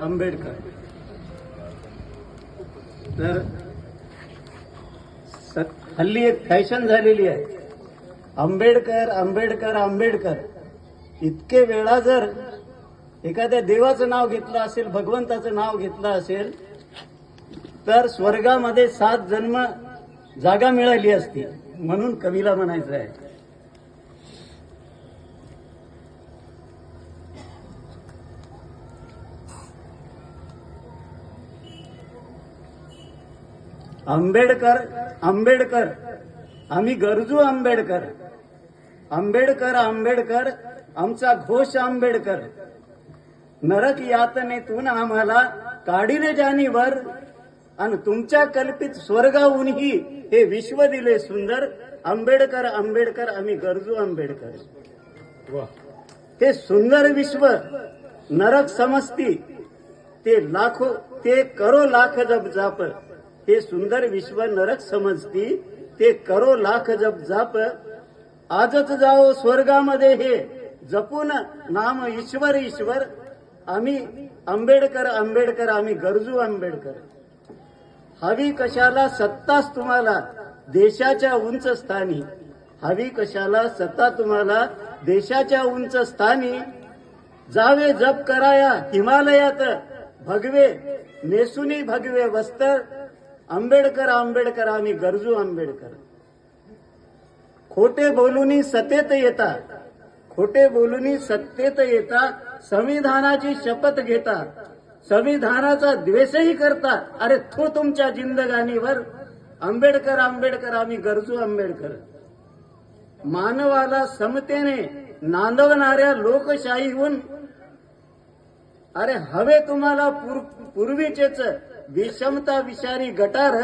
आंबेडकर. तर हल्ली एक फॅशन झालेली आहे, आंबेडकर आंबेडकर आंबेडकर. इतके वेळा जर एखाद्या देवाचं नाव घेतलं असेल, भगवंताचं नाव घेतलं असेल, तर स्वर्गामध्ये 7 जन्म जागा मिळाली असती, म्हणून कवीला म्हणायचं आहे. आंबेडकर आंबेडकर आम्ही गरजू आंबेडकर. आंबेडकर आंबेडकर आमचा घोष आंबेडकर. नरक यातनेतून आम्हाला काढिले जाणीवर, आणि तुमच्या कल्पित स्वर्गाहूनही हे विश्व दिले सुंदर. आंबेडकर आंबेडकर आम्ही गरजू आंबेडकर. ते सुंदर विश्व नरक समजती, ते करो लाख जप जाप. हे सुंदर विश्व नरक समजती, ते करो लाख जप जाप. आजच जाओ स्वर्गामध्ये हे जपून नाम ईश्वर ईश्वर. आम्ही आंबेडकर आंबेडकर आम्ही गरजू आंबेडकर. हवी कशाला सत्ताच तुम्हाला देशाच्या उंच स्थानी. हवी कशाला सत्ता तुम्हाला देशाच्या उंच स्थानी. जावे जप कराया हिमालयात भगवे नेसुनी भगवे वस्त्र. आंबेडकर आंबेडकर आम्ही गरजू आंबेडकर. खोटे बोलूनी सत्तेत येता, खोटे बोलूनी सत्तेत येता. संविधानाची शपथ घेता, संविधानाचा द्वेषही करता. अरे तो तुमच्या जिंदगानीवर. आंबेडकर आंबेडकर आम्ही गरजू आंबेडकर. मानवाला समतेने नांदवणाऱ्या लोकशाहीहून अरे हवे तुम्हाला पूर्वीचेच विषमता विषारी गटार.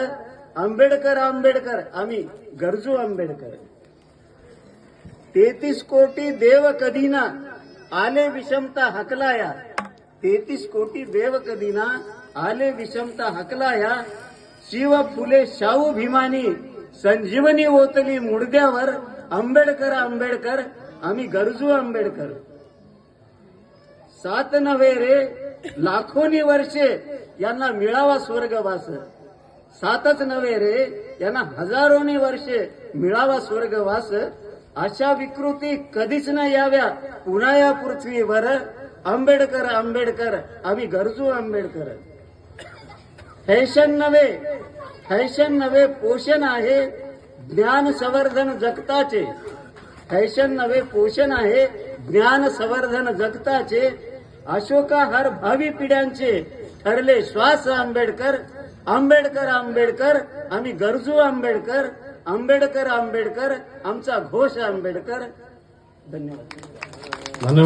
आंबेडकर आंबेडकर आम्ही गरजू आंबेडकर. 33 कोटी देव कधीना आले विषमता हकलाया. 33 कोटी देव कधीना आले विषमता हकलाया. शिव फुले शाहू भीमानी संजीवनी ओतली मुडद्यावर. आंबेडकर आंबेडकर आम्ही गरजू आंबेडकर. 7 नव्हे रे लाखोनी वर्षे यांना मिळावा स्वर्गवास. 7च नव्हे रे यांना हजारोनी वर्षे मिळावा स्वर्गवास. अशा विकृती कधीच न याव्या पुन्हा या पृथ्वीवर. आंबेडकर आंबेडकर आम्ही गरजू आंबेडकर. फॅशन नव्हे पोषण आहे ज्ञान संवर्धन जगताचे. फॅशन नव्हे पोषण आहे ज्ञान संवर्धन जगताचे. अशोकाहार भावी पिढ्यांचे ठरले श्वास. आंबेडकर आंबेडकर आंबेडकर आम्ही गरजू आंबेडकर. आंबेडकर आंबेडकर आमचा घोष आंबेडकर. धन्यवाद.